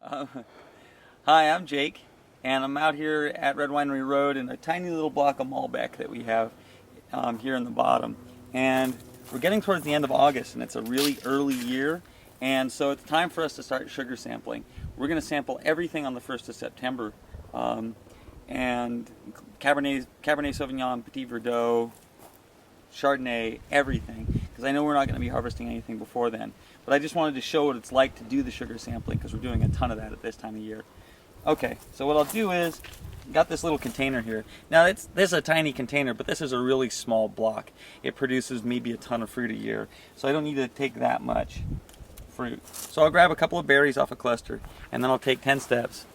Uh, Hi, I'm Jake, and I'm out here at Red Winery Road in a tiny little block of Malbec that we have here in the bottom. And we're getting towards the end of August, and it's a really early year, and so it's time for us to start sugar sampling. We're going to sample everything on the 1st of September, and Cabernet Sauvignon, Petit Verdot, Chardonnay, everything, because I know we're not going to be harvesting anything before then. But I just wanted to show what it's like to do the sugar sampling, because we're doing a ton of that at this time of year. Okay, so what I'll do is, got this little container here. Now this is a tiny container, but this is a really small block. It produces maybe a ton of fruit a year, so I don't need to take that much fruit. So I'll grab a couple of berries off a cluster, and then I'll take 10 steps.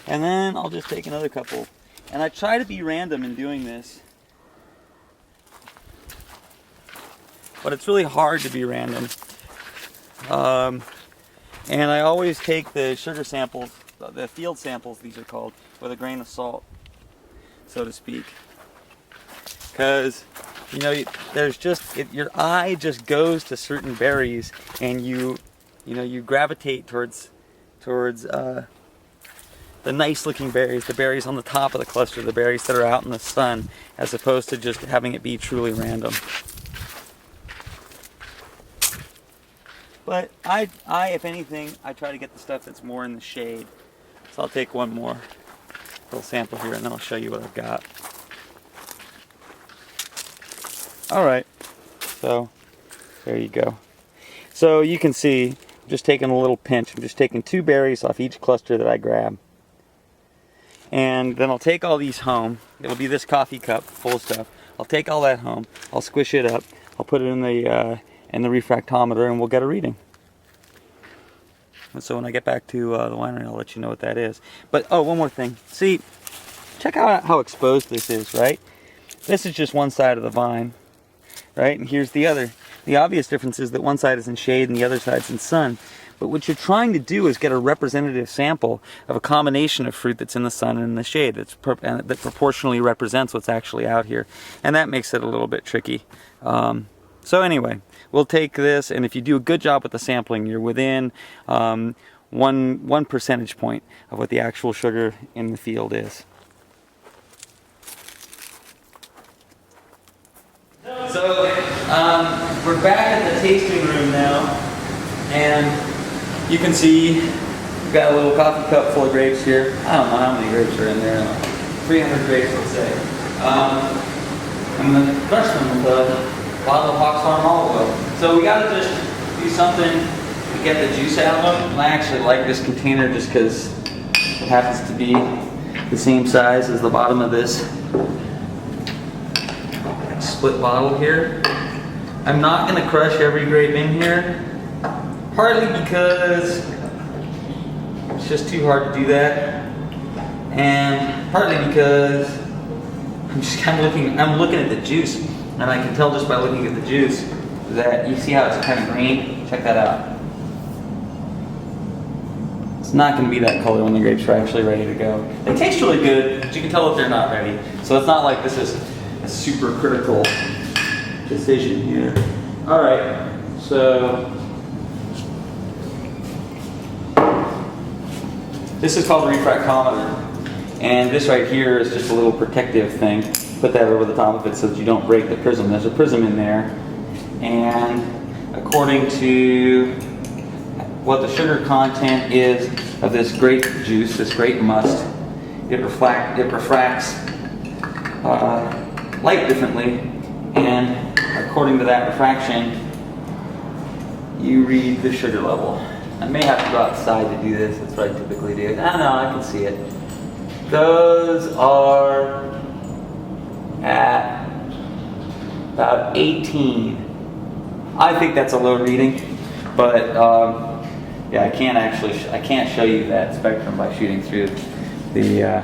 And then I'll just take another couple. And I try to be random in doing this, but it's really hard to be random. And I always take the sugar samples, the field samples these are called, with a grain of salt, so to speak. Because, you know, there's just, your eye just goes to certain berries, and you gravitate towards the nice looking berries, the berries on the top of the cluster, the berries that are out in the sun, as opposed to just having it be truly random. But if anything, I try to get the stuff that's more in the shade. So I'll take one more little sample here, and then I'll show you what I've got. Alright, so there you go. So you can see, I'm just taking a little pinch. I'm just taking 2 berries off each cluster that I grab. And then I'll take all these home. It'll be this coffee cup full of stuff. I'll take all that home. I'll squish it up. I'll put it in the refractometer, and we'll get a reading. And so when I get back to the winery, I'll let you know what that is. But oh, one more thing. See, check out how exposed this is, right? This is just one side of the vine, right? And here's the other. The obvious difference is that one side is in shade and the other side's in sun. But what you're trying to do is get a representative sample of a combination of fruit that's in the sun and in the shade that proportionally represents what's actually out here. And that makes it a little bit tricky. So anyway, we'll take this, and if you do a good job with the sampling, you're within one percentage point of what the actual sugar in the field is. So we're back at the tasting room now, and you can see we've got a little coffee cup full of grapes here. I don't know how many grapes are in there. 300 grapes, let's say. I'm going to crush them with a bottle of Hawks Farm olive oil. So we got to just do something to get the juice out of them. I actually like this container just because it happens to be the same size as the bottom of this split bottle here. I'm not going to crush every grape in here. Partly because it's just too hard to do that, and partly because I'm just kind of looking at the juice, and I can tell just by looking at the juice that you see how it's kind of green. Check that out. It's not going to be that color when the grapes are actually ready to go. They taste really good, but you can tell that they're not ready. So it's not like this is a super critical decision here. All right, so this is called the refractometer, and this right here is just a little protective thing. Put that over the top of it so that you don't break the prism. There's a prism in there, and according to what the sugar content is of this grape juice, this grape must, it refracts light differently, and according to that refraction, you read the sugar level. I may have to go outside to do this. That's what I typically do. I don't know, I can see it. Those are at about 18. I think that's a low reading, but yeah, I can't show you that spectrum by shooting through the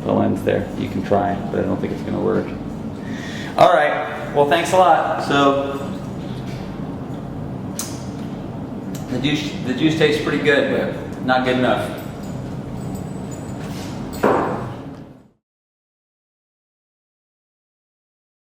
lens there. You can try, but I don't think it's going to work. All right. Well, thanks a lot. So the juice tastes pretty good, but not good enough.